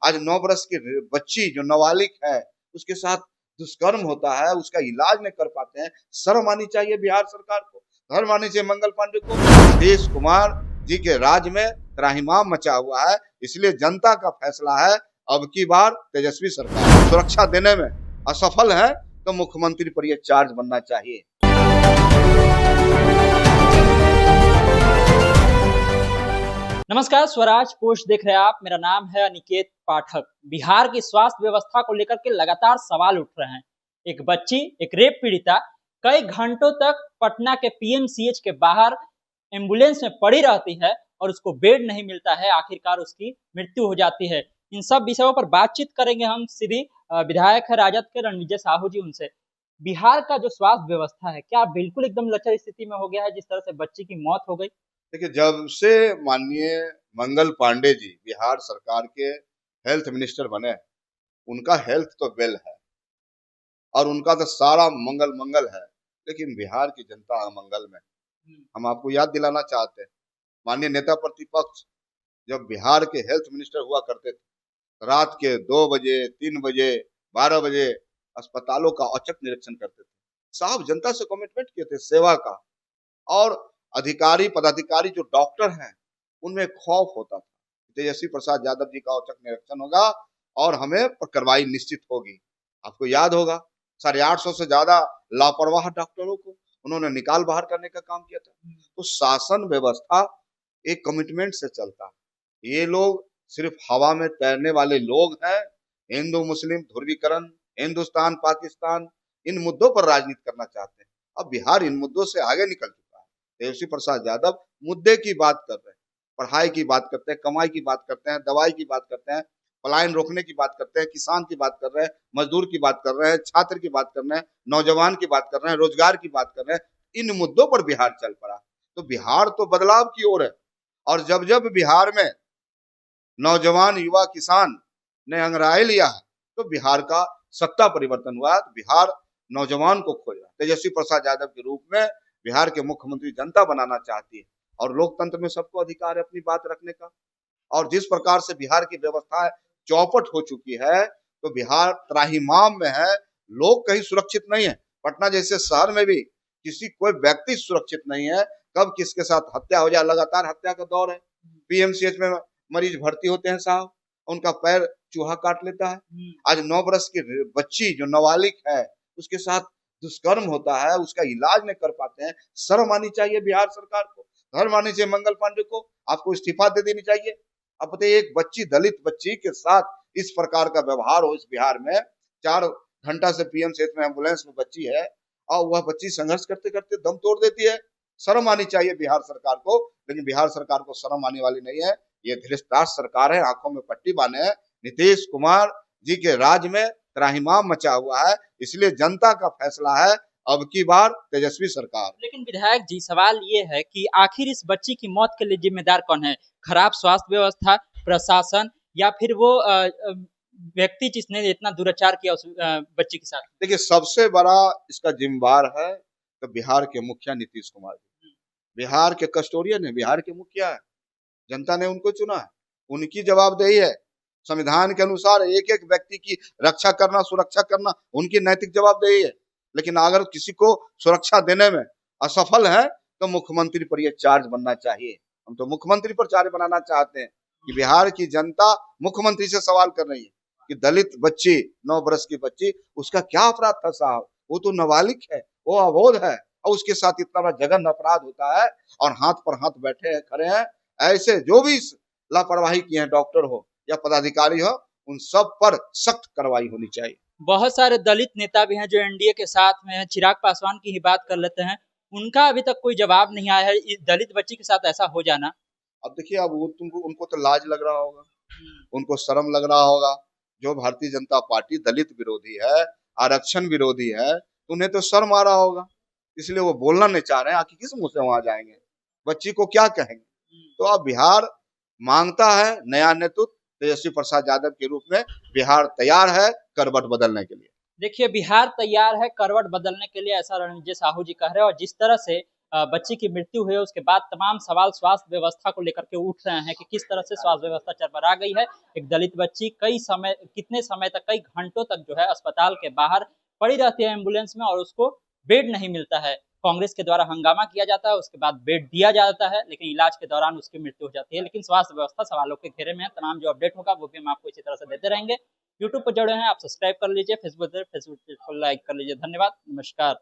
आज 9 बरस की बच्ची जो नाबालिग है उसके साथ दुष्कर्म होता है, उसका इलाज नहीं कर पाते हैं। शर्म आनी चाहिए बिहार सरकार को, शर्म आनी चाहिए मंगल पांडे को। नीतीश कुमार जी के राज में त्राहिमाम मचा हुआ है, इसलिए जनता का फैसला है अब की बार तेजस्वी सरकार सुरक्षा देने में असफल है तो मुख्यमंत्री पर यह चार्ज बनना चाहिए। नमस्कार, स्वराज पोस्ट देख रहे हैं आप। मेरा नाम है अनिकेत पाठक। बिहार की स्वास्थ्य व्यवस्था को लेकर के लगातार सवाल उठ रहे हैं। एक बच्ची, एक रेप पीड़िता कई घंटों तक पटना के पीएमसीएच के बाहर एम्बुलेंस में पड़ी रहती है और उसको बेड नहीं मिलता है, आखिरकार उसकी मृत्यु हो जाती है। इन सब विषयों पर बातचीत करेंगे हम सीधी विधायक है राजद के रणविजय साहू जी, उनसे। बिहार का जो स्वास्थ्य व्यवस्था है, क्या बिल्कुल एकदम लचर स्थिति में हो गया है जिस तरह से बच्ची की मौत हो गई? देखिए, जब से माननीय मंगल पांडे जी बिहार सरकार के हेल्थ मिनिस्टर बने, उनका हेल्थ तो वेल है और उनका तो सारा मंगल मंगल है, लेकिन बिहार की जनता अमंगल में। हम आपको याद दिलाना चाहते हैं, माननीय नेता प्रतिपक्ष जब बिहार के हेल्थ मिनिस्टर हुआ करते थे, रात के 2 बजे, 3 बजे, 12 बजे अस्पतालों का औचक निरीक्षण करते थे। साहब जनता से कमिटमेंट किए थे सेवा का, और अधिकारी पदाधिकारी जो डॉक्टर हैं उनमें खौफ होता था, तेजस्वी प्रसाद यादव जी का औचक निरीक्षण होगा और हमें कार्रवाई निश्चित होगी। आपको याद होगा 850 से ज्यादा लापरवाह डॉक्टरों को उन्होंने निकाल बाहर करने का काम किया था। तो शासन व्यवस्था एक कमिटमेंट से चलता है। ये लोग सिर्फ हवा में तैरने वाले लोग हैं। हिंदू मुस्लिम ध्रुवीकरण, हिंदुस्तान पाकिस्तान, इन मुद्दों पर राजनीति करना चाहते हैं। अब बिहार इन मुद्दों से आगे निकल चुका है। तेजस्वी प्रसाद यादव मुद्दे की बात कर रहे हैं, पढ़ाई की बात करते हैं, कमाई की बात करते हैं, दवाई की बात करते हैं, पलायन रोकने की बात करते हैं, किसान की बात कर रहे हैं, मजदूर की बात कर रहे हैं, छात्र की बात कर रहे हैं, नौजवान की बात कर रहे हैं, रोजगार की बात कर रहे हैं। इन मुद्दों पर बिहार चल पड़ा। तो बिहार तो बदलाव की ओर है, और जब जब बिहार में नौजवान युवा किसान ने अंगड़ाई लिया है तो बिहार का सत्ता परिवर्तन हुआ है। तो बिहार नौजवान को खोज रहा है। तेजस्वी प्रसाद यादव के रूप में बिहार के मुख्यमंत्री जनता बनाना चाहती है, और लोकतंत्र में सबको अधिकार है अपनी बात रखने का। और जिस प्रकार से बिहार की व्यवस्था चौपट हो चुकी है, तो बिहार त्राहिमाम में है। लोग कहीं सुरक्षित नहीं है। पटना जैसे शहर में भी किसी कोई व्यक्ति सुरक्षित नहीं है। कब किसके साथ हत्या हो जाए, लगातार हत्या का दौर है। पीएमसीएच में मरीज भर्ती होते हैं साहब, उनका पैर चूहा काट लेता है। आज 9 बरस की बच्ची जो नाबालिग है उसके साथ दुष्कर्म होता है, उसका इलाज नहीं कर पाते हैं। शर्म आनी चाहिए बिहार सरकार को, शर्म आनी चाहिए मंगल पांडे को। आपको इस्तीफा दे देनी चाहिए। अब बताइए, एक बच्ची, दलित बच्ची के साथ इस प्रकार का व्यवहार हो इस बिहार में। 4 घंटा से पीएमसीएच में एम्बुलेंस में बच्ची है और वह बच्ची संघर्ष करते करते दम तोड़ देती है। शर्म आनी चाहिए बिहार सरकार को, लेकिन बिहार सरकार को शर्म आने वाली नहीं है। ये धृतराष्ट्र सरकार है, आंखों में पट्टी बांधे है। नीतीश कुमार जी के राज में त्राहिमाम मचा हुआ है, इसलिए जनता का फैसला है अब की बार तेजस्वी सरकार। लेकिन विधायक जी, सवाल ये है कि आखिर इस बच्ची की मौत के लिए जिम्मेदार कौन है? खराब स्वास्थ्य व्यवस्था, प्रशासन, या फिर वो व्यक्ति जिसने इतना दुराचार किया उस बच्ची के साथ? देखिए, सबसे बड़ा इसका जिम्मेदार है तो बिहार के मुखिया नीतीश कुमार जी। बिहार के कस्टोडियन है, बिहार के मुखिया है। जनता ने उनको चुना है, उनकी जवाबदेही है। संविधान के अनुसार एक एक व्यक्ति की रक्षा करना, सुरक्षा करना उनकी नैतिक जवाबदेही है। लेकिन अगर किसी को सुरक्षा देने में असफल है तो मुख्यमंत्री पर यह चार्ज बनना चाहिए। हम तो मुख्यमंत्री पर चार्ज बनाना चाहते हैं कि बिहार की जनता मुख्यमंत्री से सवाल कर रही है कि दलित बच्ची, 9 बरस की बच्ची, उसका क्या अपराध था साहब? वो तो नाबालिग है, वो अबोध है, और उसके साथ इतना बड़ा जघन्य अपराध होता है और हाथ पर हाथ बैठे हैं, खड़े हैं। ऐसे जो भी लापरवाही किए हैं, डॉक्टर हो या पदाधिकारी हो, उन सब पर सख्त कार्रवाई होनी चाहिए। बहुत सारे दलित नेता भी हैं जो एनडीए के साथ में हैं। चिराग पासवान की ही बात कर लेते हैं, उनका अभी तक कोई जवाब नहीं आया है इस दलित बच्ची के साथ ऐसा हो जाना। अब देखिए, अब वो उनको तो लाज लग रहा होगा, उनको शर्म लग रहा होगा। जो भारतीय जनता पार्टी दलित विरोधी है, आरक्षण विरोधी है, तो उन्हें तो शर्म आ रहा होगा, इसलिए वो बोलना नहीं चाह रहे हैं। आखिर किस मुंह से वहां जाएंगे, बच्ची को क्या कहेंगे? तो अब बिहार मांगता है नया नेतृत्व। तेजस्वी प्रसाद यादव के रूप में बिहार तैयार है करवट बदलने के लिए। देखिए, बिहार तैयार है करवट बदलने के लिए, ऐसा रणविजय साहू जी कह रहे हैं। और जिस तरह से बच्ची की मृत्यु हुई है उसके बाद तमाम सवाल स्वास्थ्य व्यवस्था को लेकर के उठ रहे हैं कि किस तरह से स्वास्थ्य व्यवस्था चरमरा गई है। एक दलित बच्ची कितने समय तक, कई घंटों तक जो है अस्पताल के बाहर पड़ी रहती है एम्बुलेंस में और उसको बेड नहीं मिलता है। कांग्रेस के द्वारा हंगामा किया जाता है, उसके बाद बेड दिया जाता है, लेकिन इलाज के दौरान उसकी मृत्यु हो जाती है। लेकिन स्वास्थ्य व्यवस्था सवालों के घेरे में है। तमाम जो अपडेट होगा वो भी हम आपको इसी तरह से देते रहेंगे। यूट्यूब पर जुड़े हैं आप सब्सक्राइब कर लीजिए, फेसबुक को लाइक कर लीजिए। धन्यवाद, नमस्कार।